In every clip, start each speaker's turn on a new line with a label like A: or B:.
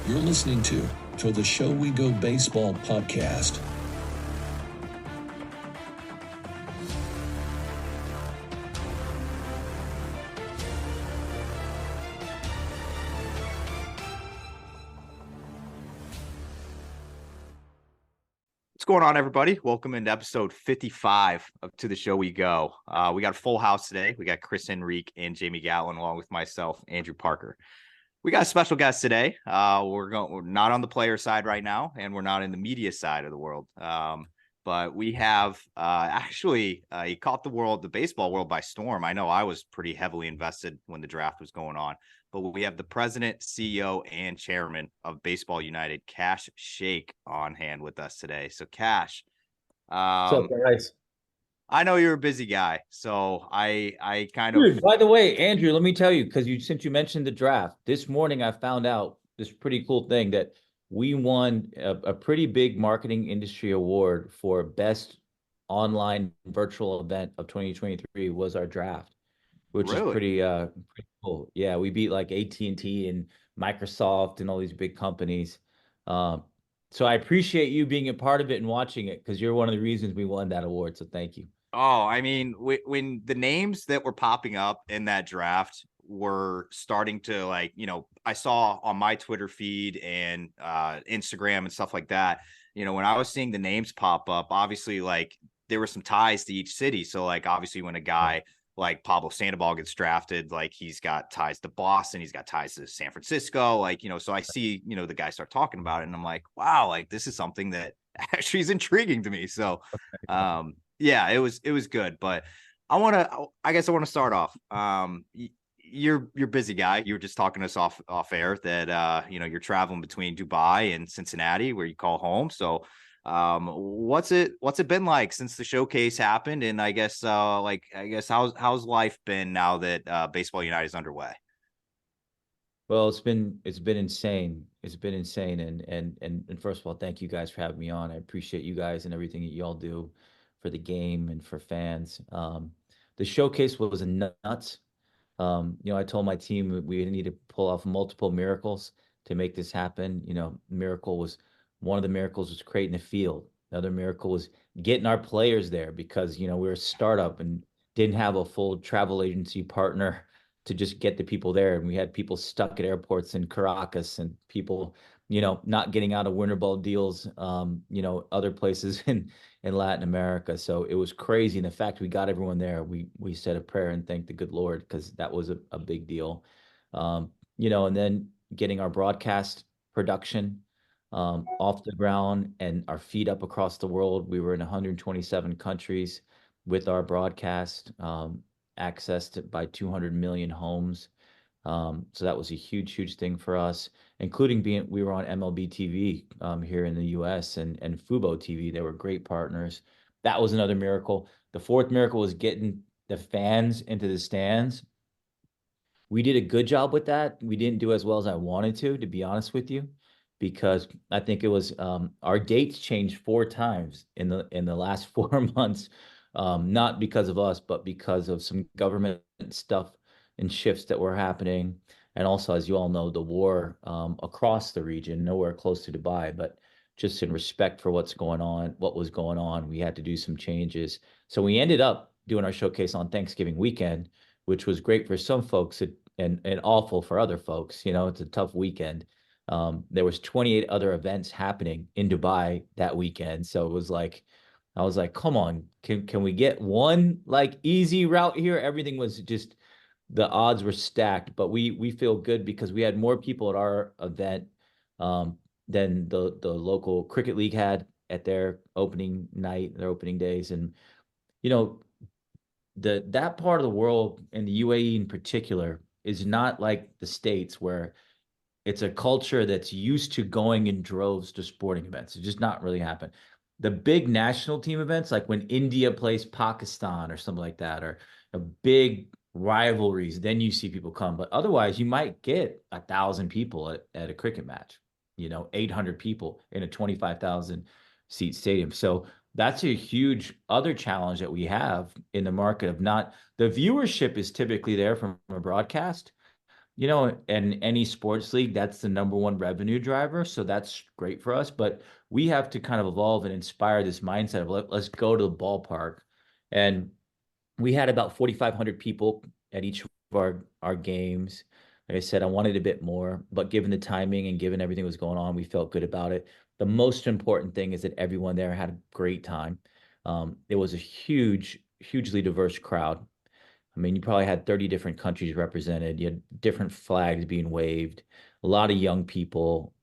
A: You're listening to the Show We Go Baseball podcast.
B: What's going on, everybody? Welcome into episode 55 of To the Show We Go. We got a full house today. We got Chris Henrique and Jamie Gatlin, along with myself, Andrew Parker. We got a special guest today. We're not on the player side right now, and we're not in the media side of the world. But we have he caught the baseball world by storm. I know I was pretty heavily invested when the draft was going on. But we have the president, CEO, and chairman of Baseball United, Kash Shaikh, on hand with us today. So, Kash,
C: What's up, guys?
B: I know you're a busy guy, so I kind
C: Dude,
B: of.
C: by the way, Andrew, let me tell you, because since you mentioned the draft, this morning I found out this pretty cool thing that we won a pretty big marketing industry award for best online virtual event of 2023 was our draft, which is pretty cool. Yeah, we beat like AT&T and Microsoft and all these big companies. So I appreciate you being a part of it and watching it because you're one of the reasons we won that award. So thank you.
B: Oh, I mean, when the names that were popping up in that draft were starting to, like, I saw on my Twitter feed and Instagram and stuff like that, when I was seeing the names pop up, obviously, like, there were some ties to each city. So, like, obviously when a guy like Pablo Sandoval gets drafted, like, he's got ties to Boston, he's got ties to San Francisco, like, so I see, the guys start talking about it and I'm like, wow, like, this is something that actually is intriguing to me. So, yeah, it was good, but I guess I want to start off. You're busy guy. You were just talking to us off air that you're traveling between Dubai and Cincinnati, where you call home. So what's it been like since the showcase happened? And I guess how's life been now that Baseball United is underway?
C: Well, it's been insane. It's been insane. And first of all, thank you guys for having me on. I appreciate you guys and everything that y'all do for the game and for fans. The showcase was nuts. I told my team we need to pull off multiple miracles to make this happen. One of the miracles was creating a field. Another miracle was getting our players there because, we're a startup and didn't have a full travel agency partner to just get the people there. And we had people stuck at airports in Caracas and people, not getting out of winter ball deals, other places in Latin America. So it was crazy. And the fact we got everyone there, we said a prayer and thanked the good Lord because that was a big deal. And then getting our broadcast production off the ground and our feet up across the world. We were in 127 countries with our broadcast, accessed by 200 million homes. So that was a huge thing for us, including we were on MLB TV here in the US and Fubo TV. They were great partners. That was another miracle. The fourth miracle was getting the fans into the stands. We did a good job with that. We didn't do as well as I wanted to be honest with you, because I think it was our dates changed 4 times in the last 4 months, not because of us, but because of some government stuff and shifts that were happening. And also, as you all know, the war across the region, nowhere close to Dubai, but just in respect for what was going on, we had to do some changes. So we ended up doing our showcase on Thanksgiving weekend, which was great for some folks and awful for other folks. It's a tough weekend. There was 28 other events happening in Dubai that weekend. So it was like, I was like, come on, can we get one like easy route here? Everything was just, the odds were stacked, but we feel good because we had more people at our event than the local cricket league had at their opening night, their opening days. And, that part of the world and the UAE in particular is not like the States where it's a culture that's used to going in droves to sporting events. It's just not really happened. The big national team events, like when India plays Pakistan or something like that, or a big rivalries, then you see people come. But otherwise, you might get 1,000 people at a cricket match, 800 people in a 25,000 seat stadium. So that's a huge other challenge that we have in the market of not the viewership is typically there from a broadcast, You know, in any sports league, that's the number one revenue driver. So that's great for us. But we have to kind of evolve and inspire this mindset of let's go to the ballpark. And we had about 4,500 people at each of our games. Like I said, I wanted a bit more, but given the timing and given everything that was going on, we felt good about it. The most important thing is that everyone there had a great time. It was a hugely diverse crowd. I mean, you probably had 30 different countries represented. You had different flags being waved, a lot of young people,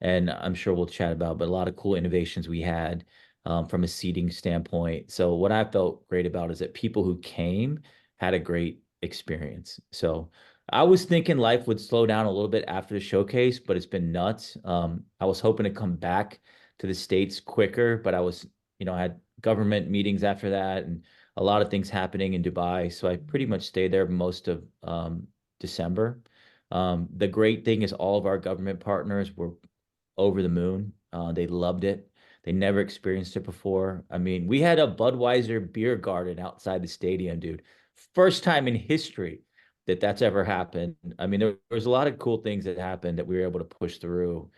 C: and I'm sure we'll chat about, but a lot of cool innovations we had from a seating standpoint. So what I felt great about is that people who came had a great experience. So I was thinking life would slow down a little bit after the showcase, but it's been nuts. I was hoping to come back to the States quicker, but I had government meetings after that and a lot of things happening in Dubai. So I pretty much stayed there most of December. The great thing is all of our government partners were over the moon. They loved it. They never experienced it before. I mean, we had a Budweiser beer garden outside the stadium, dude. First time in history that that's ever happened. I mean, there was a lot of cool things that happened that we were able to push through.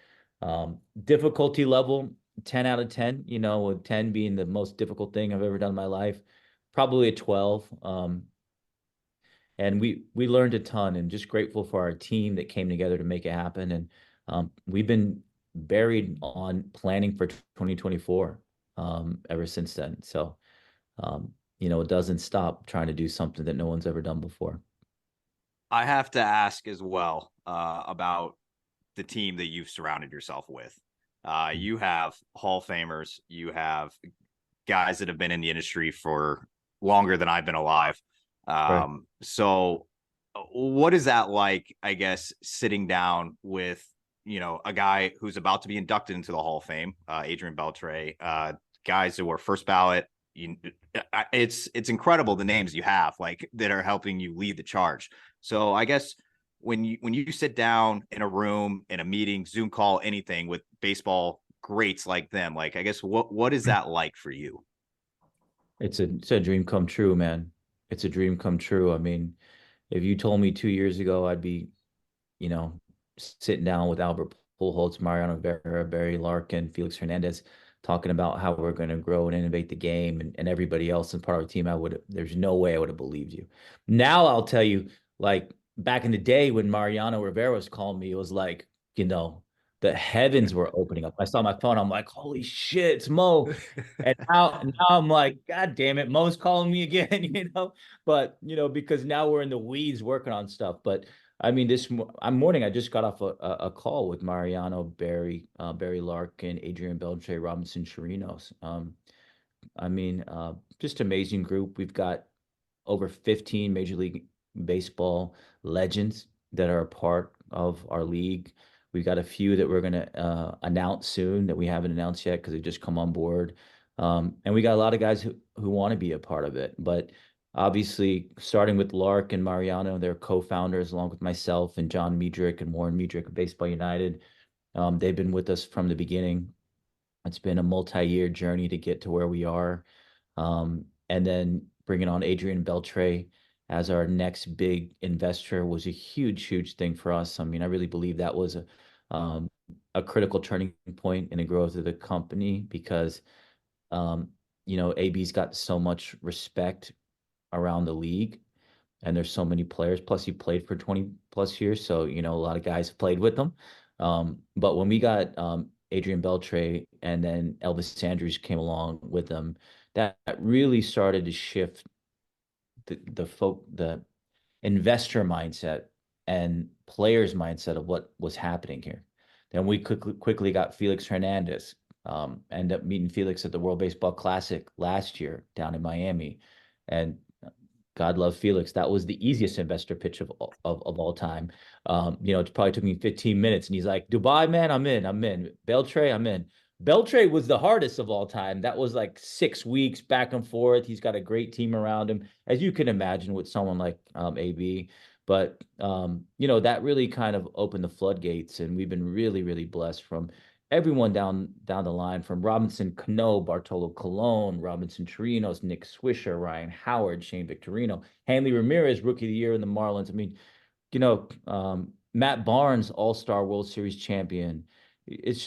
C: Difficulty level, 10 out of 10, with 10 being the most difficult thing I've ever done in my life, probably a 12. And we learned a ton and just grateful for our team that came together to make it happen. And we've been buried on planning for 2024 ever since then. So, it doesn't stop trying to do something that no one's ever done before.
B: I have to ask as well about the team that you've surrounded yourself with. You have Hall of Famers, you have guys that have been in the industry for longer than I've been alive.
C: Right.
B: So what is that like, I guess, sitting down with, a guy who's about to be inducted into the Hall of Fame, Adrian Beltre, guys who were first ballot. It's incredible the names you have like that are helping you lead the charge. So I guess when you sit down in a room, in a meeting, Zoom call, anything with baseball greats like them, like I guess what is that like for you?
C: It's a dream come true, man. It's a dream come true. I mean, if you told me 2 years ago I'd be, you know, sitting down with Albert Pujols, Mariano Rivera, Barry Larkin, Felix Hernandez, talking about how we're going to grow and innovate the game and everybody else in part of our team, there's no way I would have believed you. Now I'll tell you, like back in the day when Mariano Rivera was calling me, it was like, you know, the heavens were opening up. I saw my phone. I'm like, holy shit, it's Mo. And now I'm like, God damn it, Mo's calling me again, But because now we're in the weeds working on stuff. But I mean, morning I just got off a call with Mariano, Barry Larkin, Adrian Beltre, Robinson Chirinos. I mean, just amazing group. We've got over 15 Major League Baseball legends that are a part of our league. We've got a few that we're going to announce soon that we haven't announced yet because they just come on board. And we got a lot of guys who want to be a part of it. But obviously, starting with Lark and Mariano, they're co-founders along with myself and John Miedrich and Warren Miedrich of Baseball United. They've been with us from the beginning. It's been a multi-year journey to get to where we are. And then bringing on Adrian Beltre as our next big investor was a huge thing for us. I mean, I really believe that was a critical turning point in the growth of the company because, AB's got so much respect around the league and there's so many players. Plus, he played for 20 plus years. So, a lot of guys played with them. But when we got Adrian Beltre and then Elvis Andrews came along with them, that really started to shift the investor mindset and players mindset of what was happening here. Then we quickly got Felix Hernandez. Ended up meeting Felix at the World Baseball Classic last year down in Miami, and God love Felix. That was the easiest investor pitch of all time. It probably took me 15 minutes, and he's like, "Dubai, man, I'm in. I'm in. Beltre, I'm in." Beltre was the hardest of all time. That was like 6 weeks back and forth. He's got a great team around him, as you can imagine with someone like AB. But that really kind of opened the floodgates, and we've been really blessed from everyone down the line, from Robinson Cano, Bartolo Colon, Robinson Chirinos, Nick Swisher, Ryan Howard, Shane Victorino, Hanley Ramirez, Rookie of the Year in the Marlins. I mean, Matt Barnes, All-Star World Series champion. It's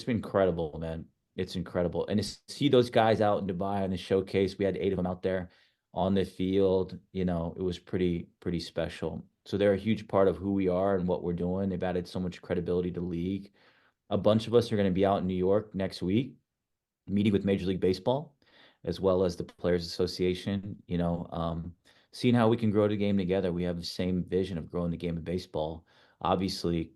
C: been incredible, man. It's incredible. And to see those guys out in Dubai on the showcase, we had 8 of them out there on the field. It was pretty special. So they're a huge part of who we are and what we're doing. They've added so much credibility to the league. A bunch of us are going to be out in New York next week, meeting with Major League Baseball, as well as the Players Association. Seeing how we can grow the game together. We have the same vision of growing the game of baseball. Obviously,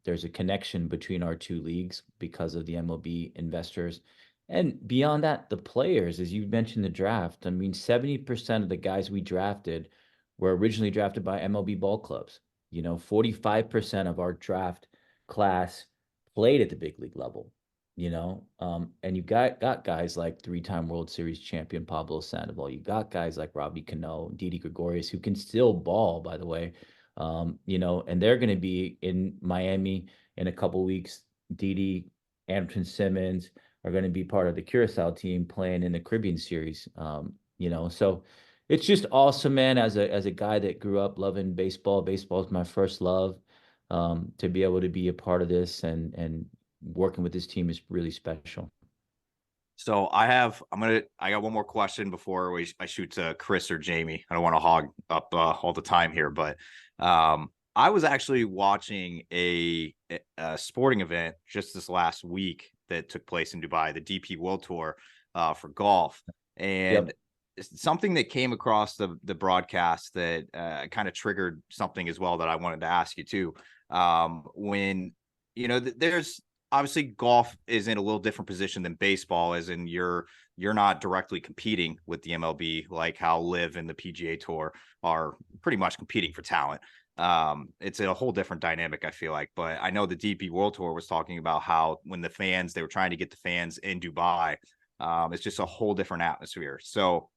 C: there's a connection between our two leagues because of the MLB investors. And beyond that, the players, as you mentioned, the draft. I mean, 70% of the guys we drafted were originally drafted by MLB ball clubs. 45% of our draft class played at the big league level. And you got guys like 3-time World Series champion Pablo Sandoval. You got guys like Robbie Cano, Didi Gregorius, who can still ball, by the way. And they're going to be in Miami in a couple weeks. Didi, Anderson Simmons are going to be part of the Curacao team playing in the Caribbean Series. So it's just awesome, man. As a guy that grew up loving baseball, baseball is my first love. To be able to be a part of this and working with this team is really special.
B: So I got one more question before I shoot to Chris or Jamie. I don't want to hog up all the time here, but I was actually watching a sporting event just this last week that took place in Dubai, the DP World Tour for golf. And something that came across the broadcast that kind of triggered something as well that I wanted to ask you too. When, there's obviously golf is in a little different position than baseball, as in you're not directly competing with the MLB like how LIV and the PGA Tour are pretty much competing for talent. It's a whole different dynamic, I feel like. But I know the DP World Tour was talking about how when they were trying to get the fans in Dubai, it's just a whole different atmosphere. So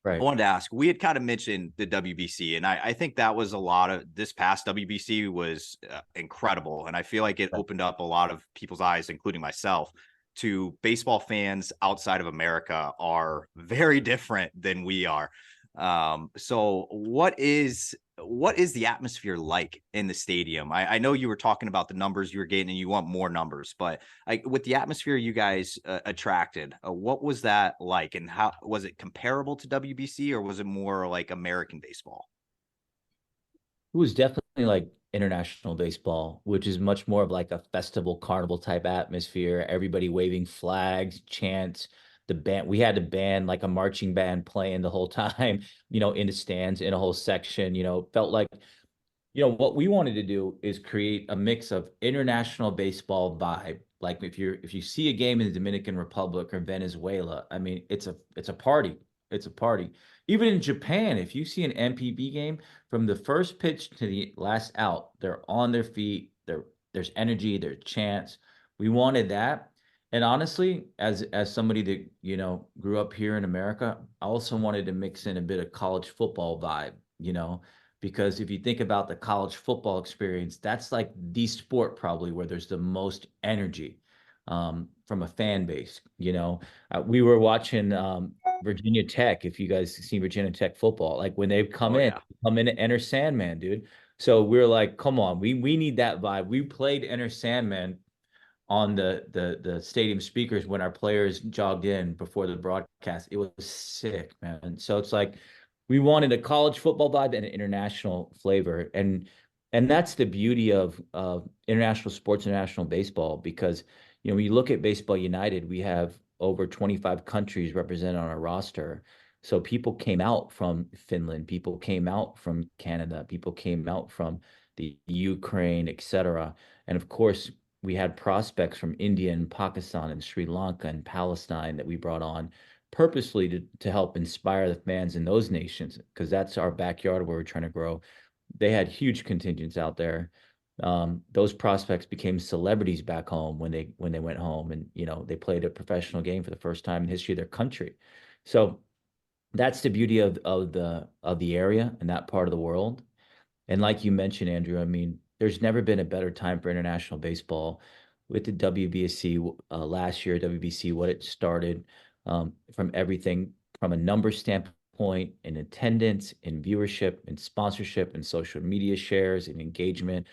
C: Right.
B: I wanted to ask, we had kind of mentioned the WBC, and I think that was a lot of this past WBC was incredible. And I feel like it opened up a lot of people's eyes, including myself, to baseball fans outside of America are very different than we are. So what is the atmosphere like in the stadium? I know you were talking about the numbers you were getting and you want more numbers, but with the atmosphere you guys attracted, what was that like, and how was it comparable to WBC, or was it more like American baseball?
C: It was definitely like international baseball, which is much more of like a festival carnival type atmosphere. Everybody waving flags, chants. The band, we had a band like a marching band playing the whole time, in the stands in a whole section. Felt like, what we wanted to do is create a mix of international baseball vibe. Like if you see a game in the Dominican Republic or Venezuela, I mean, it's a party. It's a party. Even in Japan, if you see an MPB game, from the first pitch to the last out, they're on their feet. There's energy, there's chants. We wanted that. And honestly, as somebody that, grew up here in America, I also wanted to mix in a bit of college football vibe, because if you think about the college football experience, that's like the sport probably where there's the most energy from a fan base. We were watching Virginia Tech. If you guys see Virginia Tech football, like when they've
B: Oh yeah.
C: come in to Enter Sandman, dude. So we're like, come on, we need that vibe. We played Enter Sandman on the stadium speakers when our players jogged in before the broadcast. It was sick, man. So it's like we wanted a college football vibe and an international flavor, and that's the beauty of international sports, international baseball, because when you look at Baseball United, we have over 25 countries represented on our roster. So people came out from Finland, people came out from Canada, people came out from the Ukraine, etc. And of course, we had prospects from India and Pakistan and Sri Lanka and Palestine that we brought on purposely to help inspire the fans in those nations, because that's our backyard where we're trying to grow. They had huge contingents out there. Those prospects became celebrities back home when they went home, and they played a professional game for the first time in the history of their country. So that's the beauty of the area and that part of the world. And like you mentioned, Andrew, I mean, there's never been a better time for international baseball with the WBC last year, WBC, what it started from everything from a number standpoint point in attendance, in viewership, in sponsorship, in social media shares, in engagement,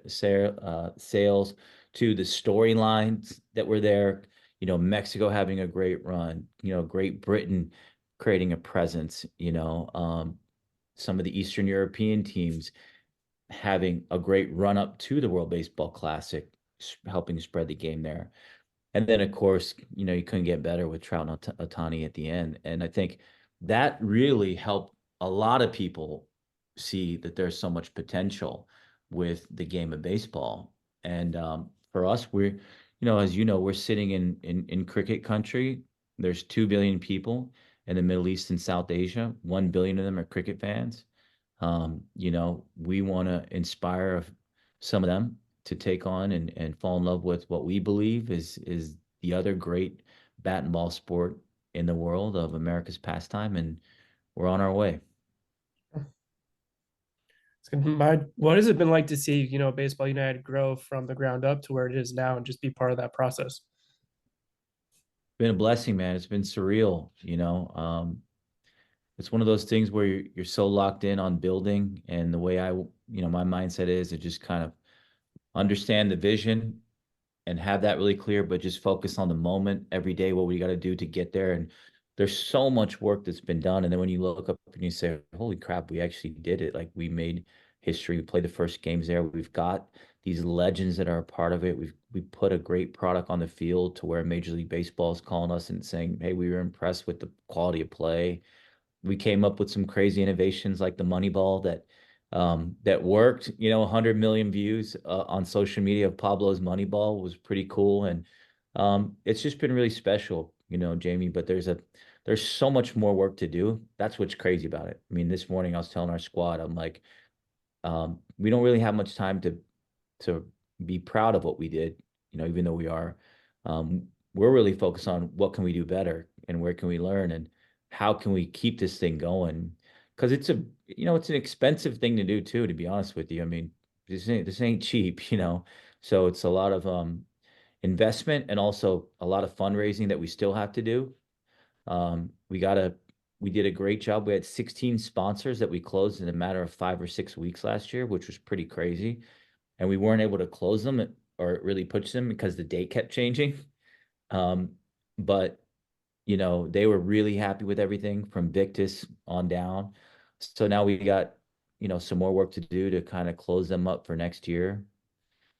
C: sales, to the storylines that were there. Mexico having a great run. Great Britain creating a presence. Some of the Eastern European teams having a great run up to the World Baseball Classic, helping spread the game there. And then, of course, you couldn't get better with Trout and Otani at the end. And I think that really helped a lot of people see that there's so much potential with the game of baseball. And for us, as we're sitting in cricket country. There's 2 billion people in the Middle East and South Asia. 1 billion of them are cricket fans. We want to inspire some of them to take on and fall in love with what we believe is the other great bat and ball sport in the world of America's pastime, and we're on our way.
D: What has it been like to see, Baseball United grow from the ground up to where it is now and just be part of that process?
C: Been a blessing, man. It's been surreal. It's one of those things where you're so locked in on building, and the way my mindset is to just kind of understand the vision and have that really clear, but just focus on the moment every day, what we got to do to get there. And there's so much work that's been done. And then when you look up and you say, holy crap, we actually did it. Like, we made history. We played the first games there. We've got these legends that are a part of it. We put a great product on the field to where Major League Baseball is calling us and saying, hey, we were impressed with the quality of play. We came up with some crazy innovations like the money ball that worked. 100 million views on social media of Pablo's money ball was pretty cool. And it's just been really special, Jamie. But there's so much more work to do. That's what's crazy about it. I mean, this morning I was telling our squad, I'm like, we don't really have much time to be proud of what we did, even though we are. We're really focused on what can we do better and where can we learn and how can we keep this thing going? Because it's an expensive thing to do too, to be honest with you. I mean, this ain't cheap, So it's a lot of investment and also a lot of fundraising that we still have to do. We did a great job. We had 16 sponsors that we closed in a matter of 5 or 6 weeks last year, which was pretty crazy. And we weren't able to close them or really push them because the date kept changing. But they were really happy with everything from Victus on down. So now we got, some more work to do to kind of close them up for next year.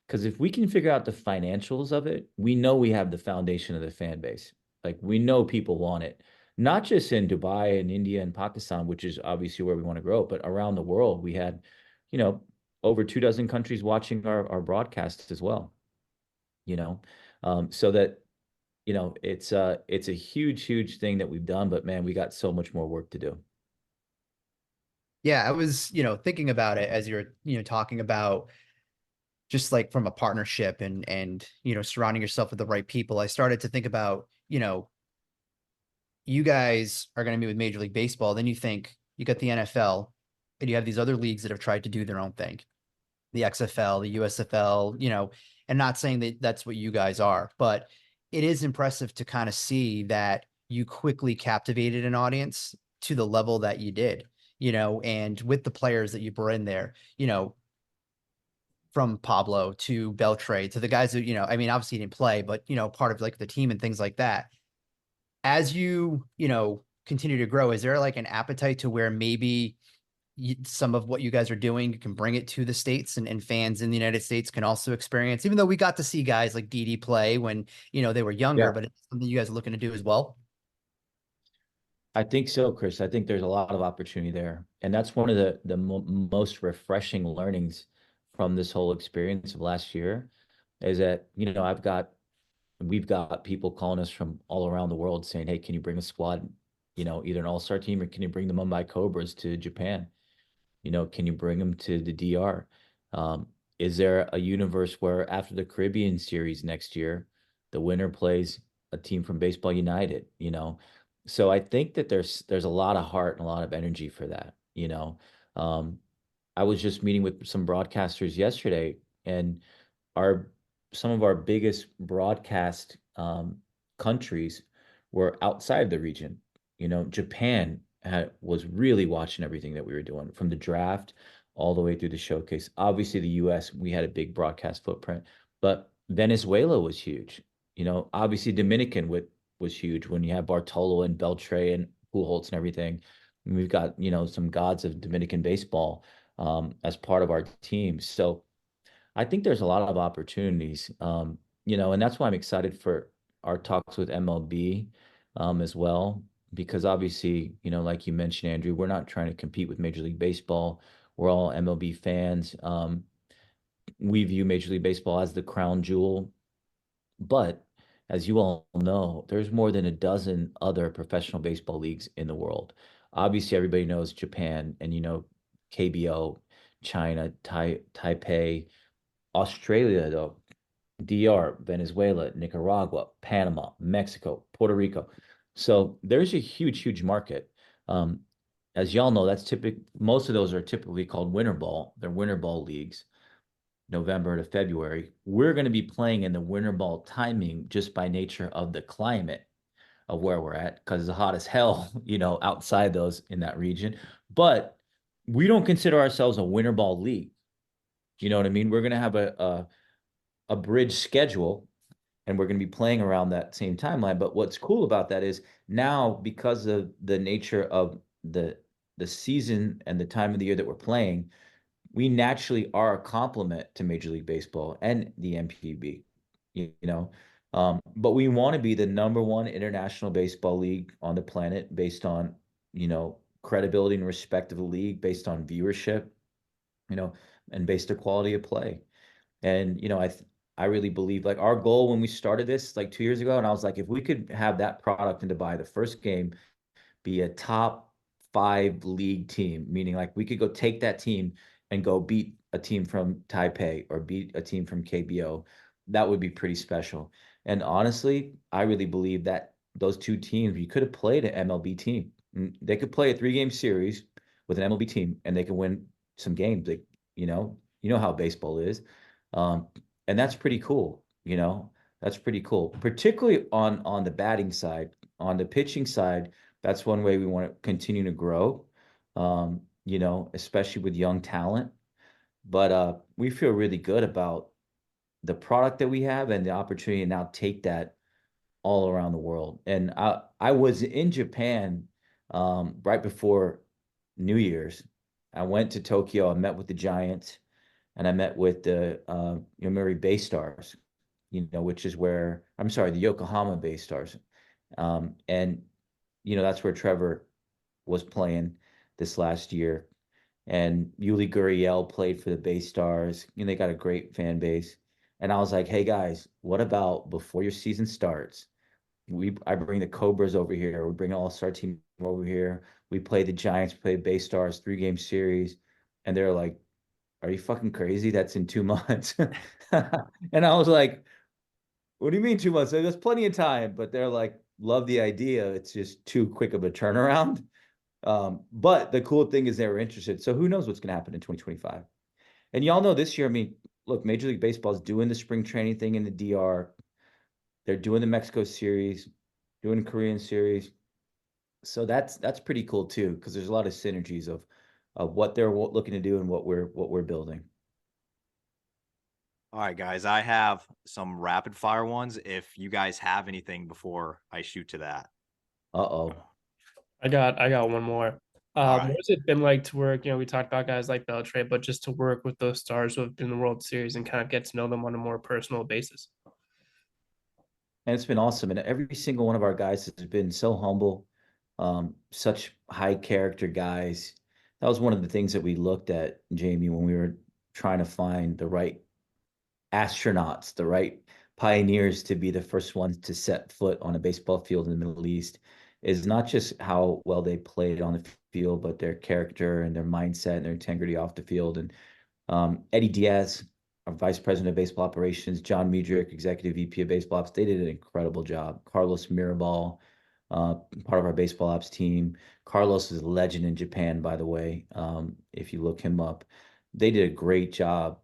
C: Because if we can figure out the financials of it, we know we have the foundation of the fan base. Like, we know people want it, not just in Dubai and India and Pakistan, which is obviously where we want to grow, but around the world. We had, over 24 countries watching our broadcasts as well, so that, it's a huge thing that we've done, but man, we got so much more work to do.
E: Yeah, I was, thinking about it as you're, talking about just like from a partnership and surrounding yourself with the right people. I started to think about, you guys are going to be with Major League Baseball. Then you think you got the NFL and you have these other leagues that have tried to do their own thing, the XFL, the USFL, and not saying that that's what you guys are, but it is impressive to kind of see that you quickly captivated an audience to the level that you did, and with the players that you brought in there, from Pablo to Beltre to the guys who, I mean, obviously he didn't play, but, part of like the team and things like that. As you, continue to grow, is there like an appetite to where maybe some of what you guys are doing, you can bring it to the States and fans in the United States can also experience, even though we got to see guys like Didi play when, they were younger,
C: Yeah.
E: but it's something you guys are looking to do as well?
C: I think so, Chris. I think there's a lot of opportunity there. And that's one of the most refreshing learnings from this whole experience of last year is that, we've got people calling us from all around the world saying, hey, can you bring a squad, either an all-star team or can you bring the Mumbai Cobras to Japan? Can you bring them to the DR? Is there a universe where after the Caribbean series next year, the winner plays a team from Baseball United, So I think that there's a lot of heart and a lot of energy for that. I was just meeting with some broadcasters yesterday, and some of our biggest broadcast countries were outside the region. Japan was really watching everything that we were doing from the draft all the way through the showcase. Obviously, the U.S. we had a big broadcast footprint, but Venezuela was huge. Obviously Dominican was huge when you have Bartolo and Beltray and Pujols and everything. And we've got some gods of Dominican baseball as part of our team. So I think there's a lot of opportunities, and that's why I'm excited for our talks with MLB as well, because obviously, like you mentioned, Andrew, we're not trying to compete with Major League Baseball. We're all MLB fans. We view Major League Baseball as the crown jewel, but as you all know, there's more than a dozen other professional baseball leagues in the world. Obviously, everybody knows Japan and KBO, China, Taipei, Australia, though, DR, Venezuela, Nicaragua, Panama, Mexico, Puerto Rico. So there's a huge, huge market. As y'all know, most of those are typically called winter ball. They're winter ball leagues, November to February. We're going to be playing in the winter ball timing just by nature of the climate of where we're at, because it's hot as hell, outside those in that region. But we don't consider ourselves a winter ball league. You know what I mean? We're going to have a bridge schedule, and we're going to be playing around that same timeline. But what's cool about that is now, because of the nature of the season and the time of the year that we're playing, we naturally are a complement to Major League Baseball and the MPB, but we want to be the number one international baseball league on the planet based on, credibility and respect of the league, based on viewership, and based on quality of play. And, I really believe, like, our goal when we started this like 2 years ago, and I was like, if we could have that product in Dubai, the first game be a top 5 league team, meaning like we could go take that team and go beat a team from Taipei or beat a team from KBO, that would be pretty special. And honestly, I really believe that those two teams, you could have played an MLB team. They could play a 3-game series with an MLB team, and they could win some games. Like, how baseball is. And that's pretty cool. That's pretty cool, particularly on the batting side. On the pitching side, that's one way we want to continue to grow, especially with young talent. But we feel really good about the product that we have and the opportunity to now take that all around the world. And I was in Japan right before New Year's. I went to Tokyo. I met with the Giants, and I met with the Yomiuri Bay Stars, which is where, I'm sorry, the Yokohama Bay Stars. And that's where Trevor was playing this last year. And Yuli Gurriel played for the Bay Stars. They got a great fan base. And I was like, hey guys, what about before your season starts? I bring the Cobras over here. We bring an all-star team over here. We play the Giants, play Bay Stars, 3-game series. And they're like, are you fucking crazy? That's in 2 months. And I was like, what do you mean 2 months? There's plenty of time. But they're like, love the idea. It's just too quick of a turnaround. But the cool thing is they were interested. So who knows what's going to happen in 2025? And y'all know this year, I mean, look, Major League Baseball is doing the spring training thing in the DR. They're doing the Mexico series, doing the Korean series. So that's pretty cool too, because there's a lot of synergies of what they're looking to do and what we're building.
B: All right, guys, I have some rapid fire ones. If you guys have anything before I shoot to that.
C: Uh-oh.
D: I got one more.
B: All right.
D: What has it been like to work? We talked about guys like Beltray, but just to work with those stars who have been in the World Series and kind of get to know them on a more personal basis.
C: And it's been awesome. And every single one of our guys has been so humble, such high character guys. That was one of the things that we looked at, Jamie, when we were trying to find the right astronauts, the right pioneers to be the first ones to set foot on a baseball field in the Middle East, is not just how well they played on the field, but their character and their mindset and their integrity off the field. And Eddie Diaz, our vice president of baseball operations, John Muedrick, executive VP of baseball ops, they did an incredible job. Carlos Mirabal, part of our baseball ops team. Carlos is a legend in Japan, by the way. If you look him up, they did a great job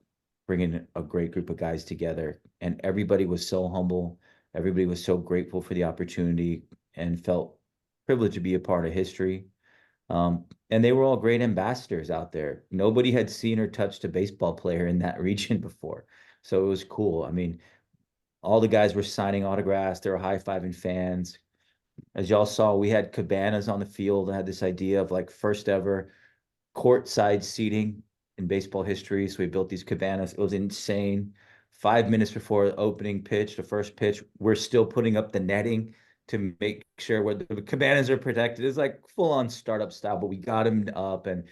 C: bringing a great group of guys together. And everybody was so humble. Everybody was so grateful for the opportunity and felt privileged to be a part of history. And they were all great ambassadors out there. Nobody had seen or touched a baseball player in that region before. So it was cool. I mean, all the guys were signing autographs, they were high-fiving fans. As y'all saw, we had cabanas on the field. I had this idea of like first ever courtside seating in baseball history. So we built these cabanas. It was insane. 5 minutes before the opening pitch, the first pitch, we're still putting up the netting to make sure where the cabanas are protected. It's like full on startup style, but we got them up. And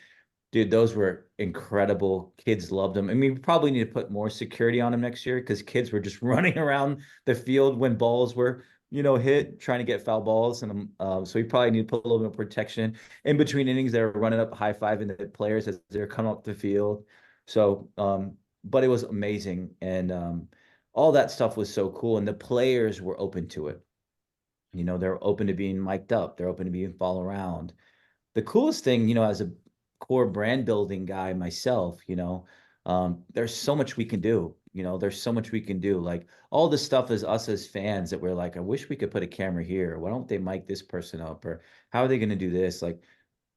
C: dude, those were incredible. Kids loved them. I mean, we probably need to put more security on them next year because kids were just running around the field when balls were, hit, trying to get foul balls. And so we probably need to put a little bit of protection in between innings. They were running up, high fiving the players as they're coming up the field. So, but it was amazing, and all that stuff was so cool. And the players were open to it. They're open to being mic'd up. They're open to being followed around. The coolest thing, as a core brand building guy myself, there's so much we can do. There's so much we can do. Like all the stuff as us as fans that we're like, I wish we could put a camera here. Why don't they mic this person up? Or how are they going to do this? Like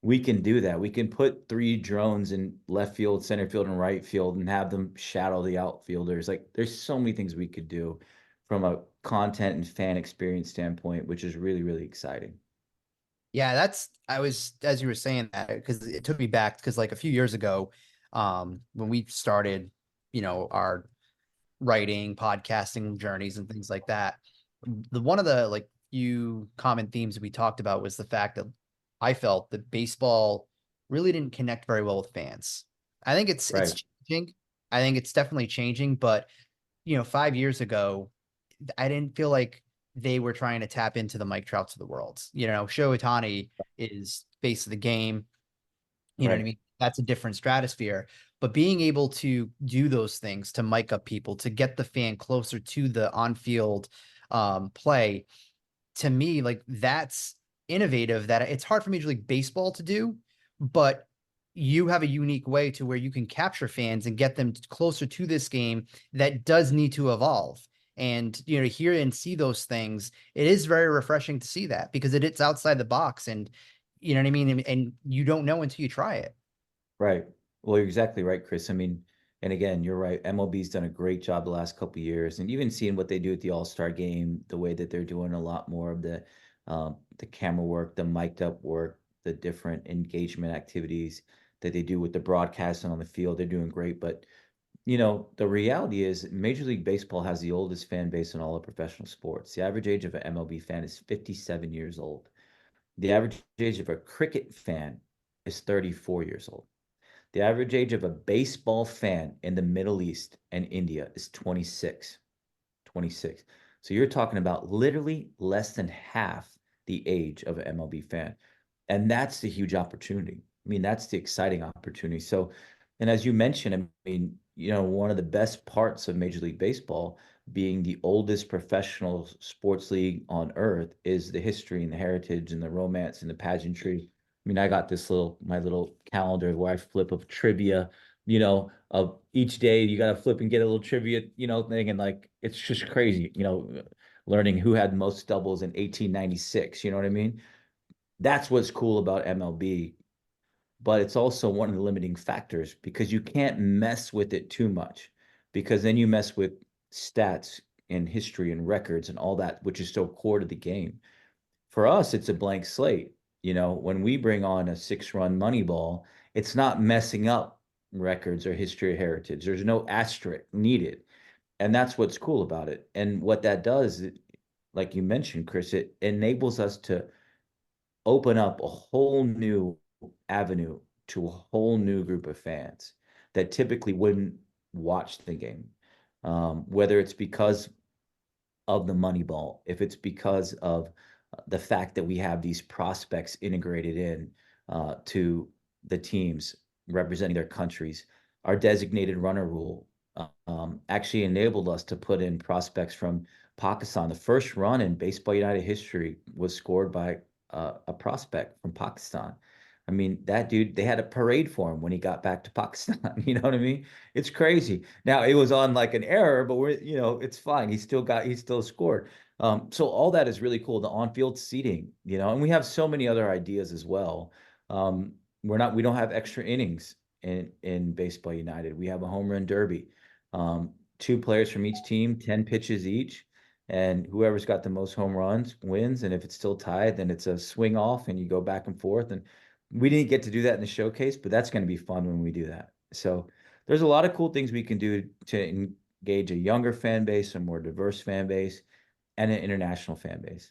C: we can do that. We can put 3 drones in left field, center field, and right field and have them shadow the outfielders. Like there's so many things we could do from a content and fan experience standpoint, which is really, really exciting.
E: Yeah, I was, as you were saying that, because it took me back, because like a few years ago, when we started, our writing, podcasting journeys and things like that, one of the like few common themes we talked about was the fact that I felt that baseball really didn't connect very well with fans. I think it's changing. I think it's definitely changing, but 5 years ago, I didn't feel like they were trying to tap into the Mike Trouts of the world. Shohei Ohtani is face of the game. You know what I mean? That's a different stratosphere. But being able to do those things to mic up people, to get the fan closer to the on-field play, to me, like that's innovative. That it's hard for Major League Baseball to do, but you have a unique way to where you can capture fans and get them closer to this game that does need to evolve. And, to hear and see those things, it is very refreshing to see that because it's outside the box and, you know what I mean? And you don't know until you try it.
C: Right. Well, you're exactly right, Chris. I mean, and again, you're right. MLB's done a great job the last couple of years, and even seeing what they do at the All-Star game, the way that they're doing a lot more of the camera work, the mic'd up work, the different engagement activities that they do with the broadcasting on the field, they're doing great. But the reality is Major League Baseball has the oldest fan base in all of professional sports. The average age of an MLB fan is 57 years old. The average age of a cricket fan is 34 years old. The average age of a baseball fan in the Middle East and India is 26. 26. So you're talking about literally less than half the age of an MLB fan. And that's the huge opportunity. I mean, that's the exciting opportunity. So, and as you mentioned, I mean, one of the best parts of Major League Baseball being the oldest professional sports league on earth is the history and the heritage and the romance and the pageantry. I mean, I got my little calendar where I flip of trivia, of each day you got to flip and get a little trivia, thing. And like, it's just crazy, learning who had most doubles in 1896. You know what I mean? That's what's cool about MLB, but it's also one of the limiting factors because you can't mess with it too much because then you mess with stats and history and records and all that, which is so core to the game. For us, it's a blank slate. When we bring on a 6-run money ball, it's not messing up records or history or heritage. There's no asterisk needed. And that's what's cool about it. And what that does, like you mentioned, Chris, it enables us to open up a whole new avenue to a whole new group of fans that typically wouldn't watch the game. Whether it's because of the money ball, if it's because of the fact that we have these prospects integrated in to the teams representing their countries. Our designated runner rule actually enabled us to put in prospects from Pakistan. The first run in Baseball United history was scored by a prospect from Pakistan. I mean, that dude, they had a parade for him when he got back to Pakistan. You know what I mean? It's crazy. Now it was on like an error, but it's fine. He still scored. So all that is really cool. The on-field seating, and we have so many other ideas as well. We don't have extra innings in Baseball United. We have a home run derby. Two players from each team, 10 pitches each, and whoever's got the most home runs wins. And if it's still tied, then it's a swing off and you go back and forth. And we didn't get to do that in the showcase, but that's going to be fun when we do that. So there's a lot of cool things we can do to engage a younger fan base, a more diverse fan base, and an international fan base.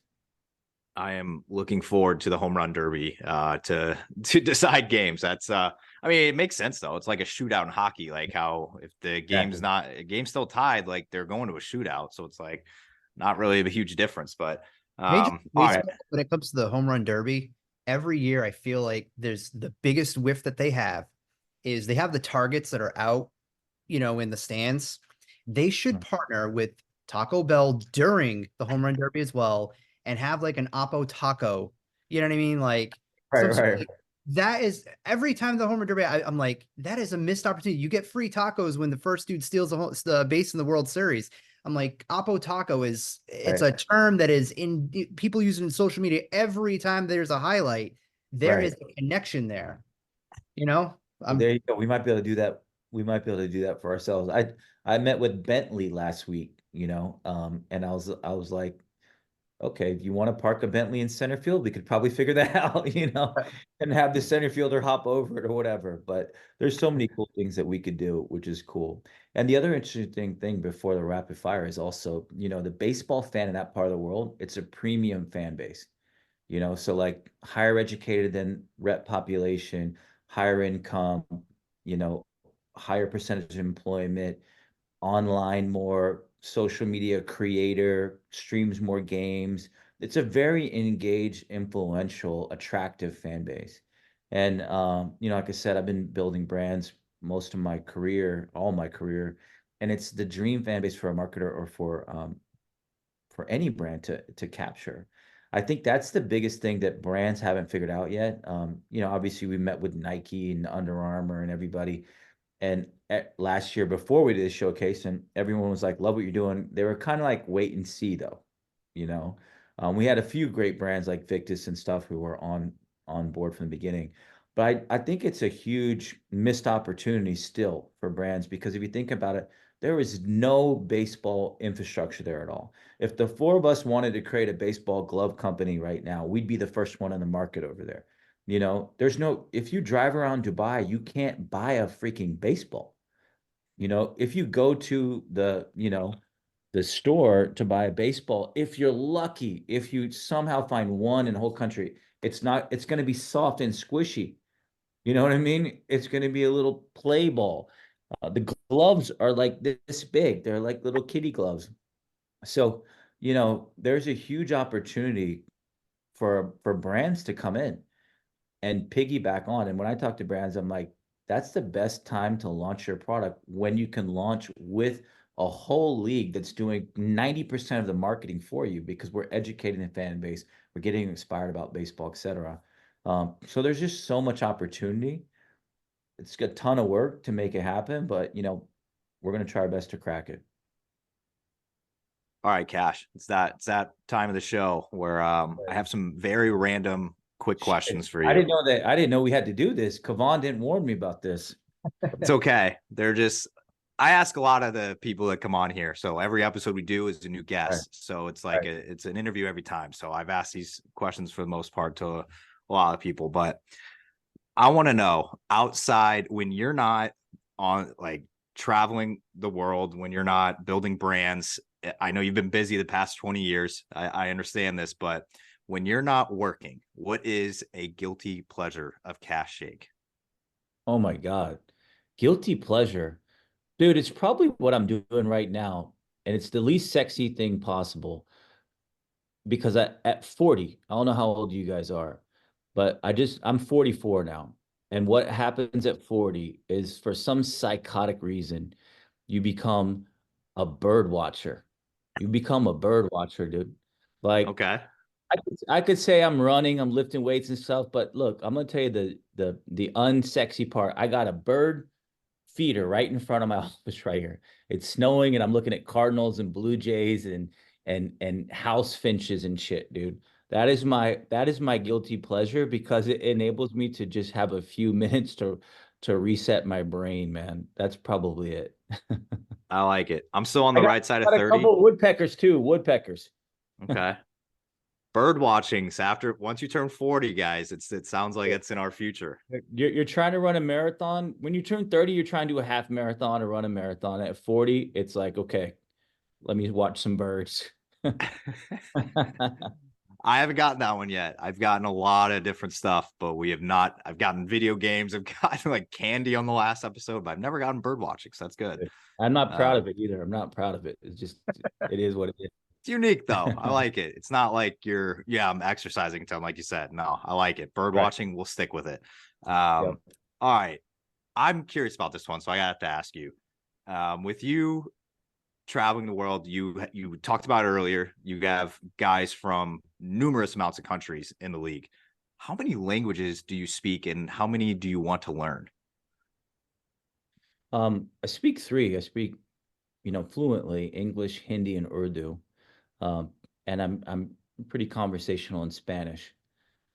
B: I am looking forward to the home run derby to decide games. That's I mean, it makes sense though. It's like a shootout in hockey, like how if the game's still tied, like they're going to a shootout. So it's like not really a huge difference. But
E: Major
B: all
E: League
B: right.
E: Baseball, when it comes to the home run derby, every year I feel like there's the biggest whiff that they have is they have the targets that are out, in the stands. They should partner with Taco Bell during the home run derby as well and have like an Oppo taco. You know what I mean? Like,
C: Right.
E: that is every time the home run derby, I'm like, that is a missed opportunity. You get free tacos when the first dude steals the base in the World Series. I'm like, Oppo taco it's a term that is in people use it in social media. Every time there's a highlight, there is a connection there.
C: Well, there you go. We might be able to do that. We might be able to do that for ourselves. I met with Bentley last week, and I was like, okay, if you want to park a Bentley in center field, we could probably figure that out, and have the center fielder hop over it or whatever. But there's so many cool things that we could do, which is cool. And the other interesting thing before the rapid fire is also, the baseball fan in that part of the world, it's a premium fan base, so like higher educated than rep population, higher income, you know, higher percentage of employment, online more, social media creator, streams more games. It's a very engaged, influential, attractive fan base. And like I said, I've been building brands most of my career, all my career, and it's the dream fan base for a marketer or for any brand to capture. I think that's the biggest thing that brands haven't figured out yet. Obviously we met with Nike and Under Armour and everybody, and last year before we did the showcase, and everyone was like, "Love what you're doing." They were kind of like wait and see, though. You know, we had a few great brands like Victus and stuff who were on board from the beginning, but I think it's a huge missed opportunity still for brands because if you think about it, there is no baseball infrastructure there at all. If the four of us wanted to create a baseball glove company right now, we'd be the first one in the market over there. If you drive around Dubai, you can't buy a freaking baseball. If you go to the store to buy a baseball, if you're lucky, if you somehow find one in the whole country, it's going to be soft and squishy. You know what I mean? It's going to be a little play ball. The gloves are like this big. They're like little kitty gloves. So, there's a huge opportunity for brands to come in and piggyback on. And when I talk to brands, I'm like, that's the best time to launch your product when you can launch with a whole league that's doing 90% of the marketing for you because we're educating the fan base, we're getting inspired about baseball, etc. So there's just so much opportunity. It's a ton of work to make it happen, but we're gonna try our best to crack it.
B: All right, Cash. It's that time of the show where I have some very random quick questions for you.
C: I didn't know we had to do this. Kavan didn't warn me about this.
B: It's okay. I ask a lot of the people that come on here. So every episode we do is a new guest. Right. So it's like it's an interview every time. So I've asked these questions for the most part to a lot of people, but I want to know outside when you're not on like traveling the world, when you're not building brands. I know you've been busy the past 20 years. I understand this, but when you're not working, what is a guilty pleasure of Kash Shaikh?
C: Oh my God. Guilty pleasure. Dude, it's probably what I'm doing right now. And it's the least sexy thing possible. Because at 40, I don't know how old you guys are, but I'm 44 now. And what happens at 40 is for some psychotic reason, you become a bird watcher. You become a bird watcher, dude. Like,
B: okay.
C: I could say I'm running, I'm lifting weights and stuff, but look, I'm gonna tell you the unsexy part. I got a bird feeder right in front of my office right here. It's snowing, and I'm looking at cardinals and blue jays and house finches and shit, dude. that is my guilty pleasure because it enables me to just have a few minutes to reset my brain, man. That's probably it.
B: I like it. I'm still on the right side of
C: Got a
B: 30.
C: couple woodpeckers too. Woodpeckers.
B: Okay. Bird watching's after once you turn 40, guys. It sounds like it's in our future.
C: You're trying to run a marathon. When you turn 30, you're trying to do a half marathon or run a marathon. At 40, it's like, okay, let me watch some birds.
B: I haven't gotten that one yet. I've gotten a lot of different stuff, but we have not. I've gotten video games. I've gotten like candy on the last episode, but I've never gotten bird watching. So that's good.
C: I'm not proud of it either. I'm not proud of it. It's just, it is what it is.
B: It's unique though. I like it. It's not like I'm exercising until like you said. No, I like it. Bird watching, we'll stick with it. All right. I'm curious about this one, so I have to ask you. With you traveling the world, you talked about earlier, you have guys from numerous amounts of countries in the league. How many languages do you speak and how many do you want to learn?
C: I speak three. I speak, fluently English, Hindi, and Urdu. And I'm pretty conversational in Spanish.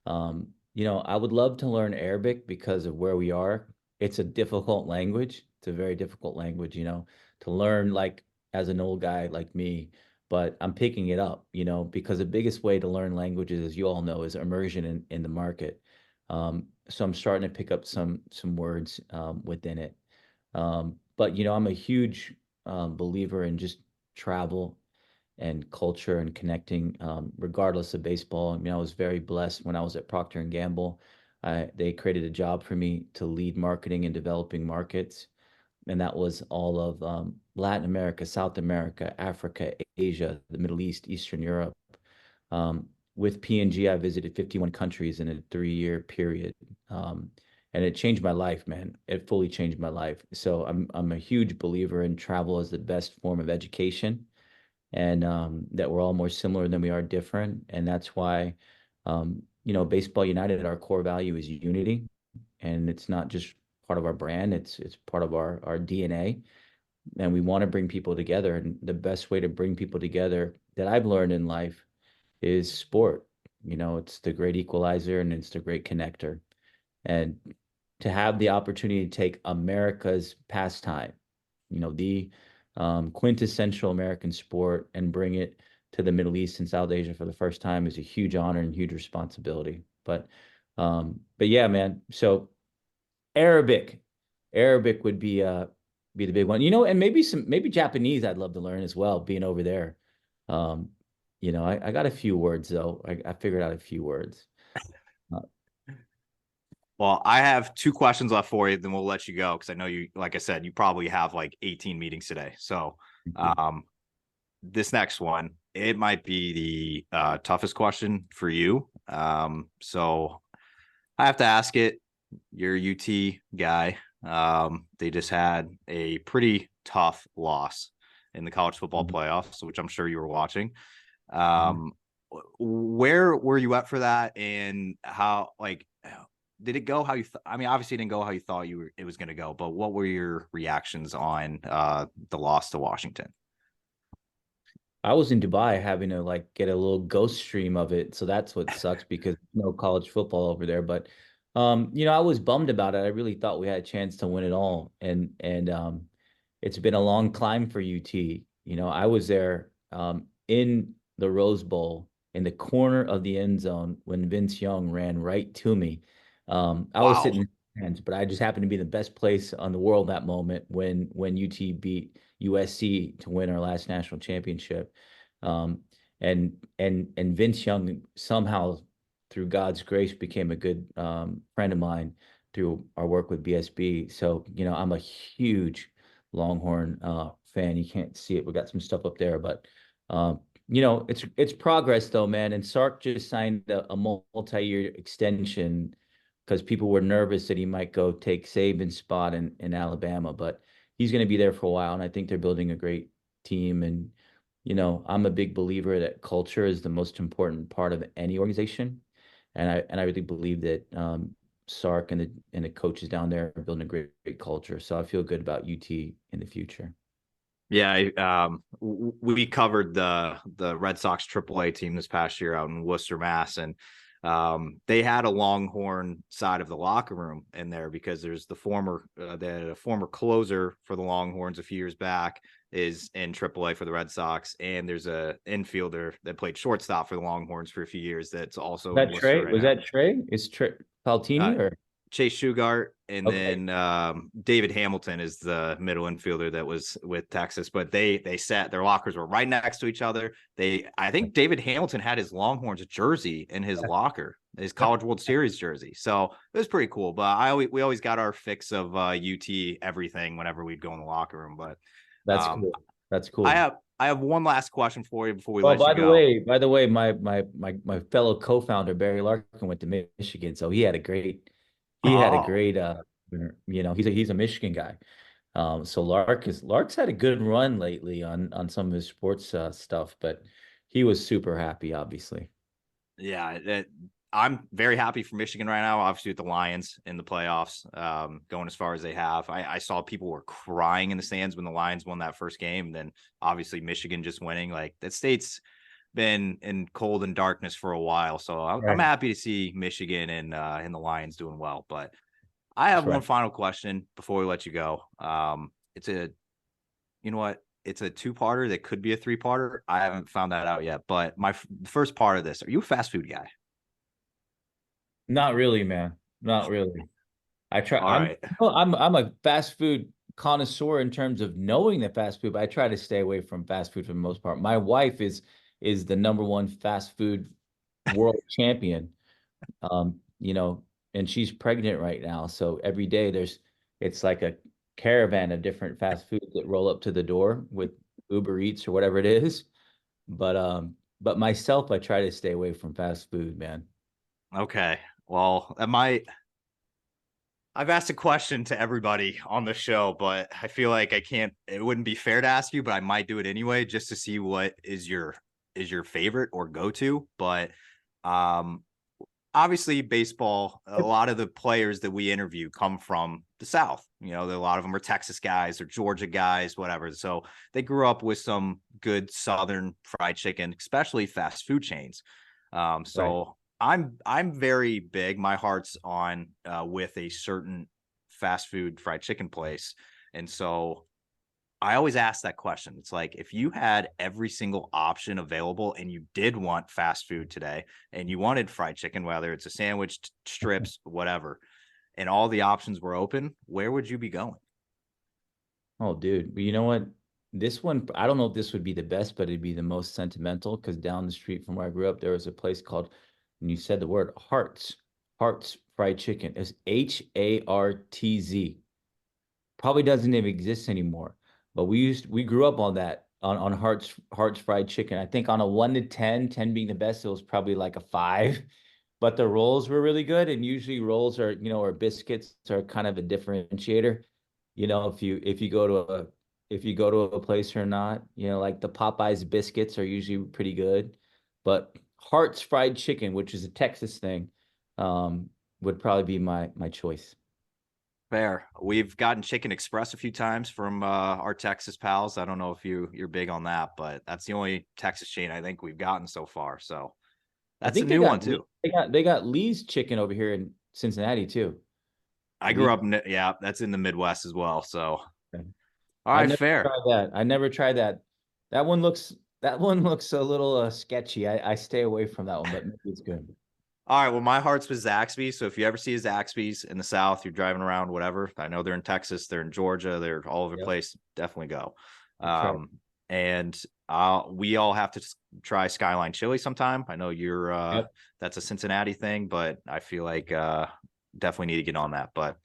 C: I would love to learn Arabic because of where we are. It's a difficult language. It's a very difficult language, to learn like as an old guy like me, but I'm picking it up, because the biggest way to learn languages, as you all know, is immersion in the market. So I'm starting to pick up some words within it. But I'm a huge believer in just travel and culture and connecting, regardless of baseball. I mean, I was very blessed when I was at Procter and Gamble. They created a job for me to lead marketing in developing markets, and that was all of Latin America, South America, Africa, Asia, the Middle East, Eastern Europe. With P&G, I visited 51 countries in a 3-year period. And it changed my life, man. It fully changed my life. So I'm a huge believer in travel as the best form of education, and that we're all more similar than we are different. And that's why, Baseball United, our core value is unity, and it's not just part of our brand; it's part of our DNA. And we want to bring people together. And the best way to bring people together that I've learned in life is sport. It's the great equalizer and it's the great connector. And to have the opportunity to take America's pastime, the quintessential American sport, and bring it to the Middle East and South Asia for the first time is a huge honor and huge responsibility. But yeah, man. So Arabic, Arabic would be the big one, and maybe Japanese. I'd love to learn as well, being over there. I got a few words though. I figured out a few words.
B: Well, I have 2 questions left for you, then we'll let you go because I know you, like I said, you probably have like 18 meetings today. So, this next one, it might be the toughest question for you. So I have to ask it. You're a UT guy. They just had a pretty tough loss in the college football playoffs, which I'm sure you were watching. Where were you at for that, and how did it go? How you? I mean, obviously, it didn't go how you thought it was going to go. But what were your reactions on the loss to Washington?
C: I was in Dubai having to get a little ghost stream of it, so that's what sucks because no college football over there. But I was bummed about it. I really thought we had a chance to win it all, and it's been a long climb for UT. I was there in the Rose Bowl in the corner of the end zone when Vince Young ran right to me. I was sitting in the stands, but I just happened to be the best place on the world that moment when UT beat USC to win our last national championship. And Vince Young somehow, through God's grace, became a good friend of mine through our work with BSB. So, I'm a huge Longhorn fan. You can't see it. We got some stuff up there, but it's progress though, man. And Sark just signed a multi-year extension because people were nervous that he might go take Saban's spot in Alabama, but he's going to be there for a while. And I think they're building a great team. And, I'm a big believer that culture is the most important part of any organization. And I really believe that Sark and the coaches down there are building a great culture. So I feel good about UT in the future.
B: Yeah, we covered the Red Sox AAA team this past year out in Worcester, Mass, and they had a Longhorn side of the locker room in there because there's the former closer for the Longhorns a few years back is in AAA for the Red Sox, and there's a infielder that played shortstop for the Longhorns for a few years that's also in
C: That
B: Worcester
C: Trey?
B: right
C: Was
B: now.
C: that Trey? Is Trey
B: Uh,
C: Paltini or
B: Chase Shugart, and
C: okay?
B: then David Hamilton is the middle infielder that was with Texas. But they sat their lockers were right next to each other. I think David Hamilton had his Longhorns jersey in his locker, his College World Series jersey. So it was pretty cool. But we always got our fix of UT everything whenever we'd go in the locker room. But
C: That's
B: um,
C: cool. That's cool.
B: I have one last question for you before we
C: Oh,
B: let you go.
C: by the way, my fellow co-founder Barry Larkin went to Michigan, so he had a
B: Oh,
C: great he's a Michigan guy. So Lark's had a good run lately on some of his sports stuff, but he was super happy, obviously.
B: yeah, I'm very happy for Michigan right now. Obviously, with the Lions in the playoffs, going as far as they have. I saw people were crying in the stands when the Lions won that first game. Then obviously Michigan just winning. Like that state's been in cold and darkness for a while, so I'm
C: Right.
B: happy to see Michigan and the Lions doing well. But I have
C: That's right.
B: one final question before we let you go. It's a you know what? It's a two-parter that could be a three-parter. I haven't found that out yet. But the first part of this: are you a fast food guy?
C: Not really, man. Not really. I try.
B: All right.
C: I'm a fast food connoisseur in terms of knowing the fast food, but I try to stay away from fast food for the most part. My wife is the number one fast food world champion. And she's pregnant right now, so every day it's like a caravan of different fast foods that roll up to the door with Uber Eats or whatever it is. But myself, I try to stay away from fast food, man.
B: Okay. Well, I've asked a question to everybody on the show, but I feel like it wouldn't be fair to ask you, but I might do it anyway just to see what is your favorite or go-to. But um obviously baseball, a lot of the players that we interview come from the South. A lot of them are Texas guys or Georgia guys, whatever. So they grew up with some good Southern fried chicken, especially fast food chains. So I'm very big. My heart's on with a certain fast food fried chicken place. And so I always ask that question. It's like if you had every single option available and you did want fast food today and you wanted fried chicken, whether it's a sandwich, strips, whatever, and all the options were open, where would you be going?
C: Oh, dude. But you know what? This one, I don't know if this would be the best, but it'd be the most sentimental because down the street from where I grew up, there was a place called, and you said the word Hearts Fried Chicken. It's HARTZ. Probably doesn't even exist anymore. But we grew up on that on Hearts Fried Chicken. I think on a 1 to 10, 10 being the best, it was probably like a 5. But the rolls were really good, and usually rolls are, or biscuits are kind of a differentiator. If you go to a place or not, like the Popeyes biscuits are usually pretty good. But Hearts Fried Chicken, which is a Texas thing, would probably be my choice.
B: Fair. We've gotten Chicken Express a few times from our Texas pals. I don't know if you're big on that, but that's the only Texas chain I think we've gotten so far. So
C: I
B: that's a
C: think they
B: new one
C: got
B: too.
C: they got Lee's Chicken over here in Cincinnati too.
B: I grew up yeah, that's in the Midwest as well. So
C: Okay.
B: all
C: I
B: right,
C: never
B: fair.
C: tried that. I never tried that. That one looks a little sketchy. I stay away from that one, but maybe it's good.
B: All right. Well, my heart's with Zaxby's. So if you ever see a Zaxby's in the South, you're driving around, whatever. I know they're in Texas, they're in Georgia, they're all over the
C: Yep.
B: place. Definitely go.
C: I'll try.
B: And we all have to try Skyline Chili sometime. I know you're
C: Yep.
B: that's a Cincinnati thing, but I feel like definitely need to get on that. But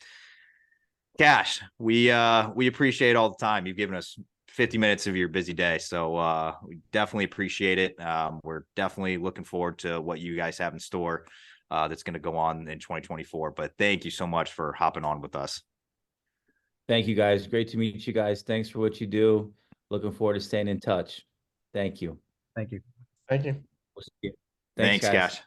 B: Cash, we appreciate all the time you've given us. 50 minutes of your busy day. So we definitely appreciate it. We're definitely looking forward to what you guys have in store that's going to go on in 2024. But thank you so much for hopping on with us.
C: Thank you, guys. Great to meet you guys. Thanks for what you do. Looking forward to staying in touch. Thank you.
E: Thank you.
D: Thank you.
C: We'll see you.
B: Thanks,
C: guys.
B: Cash.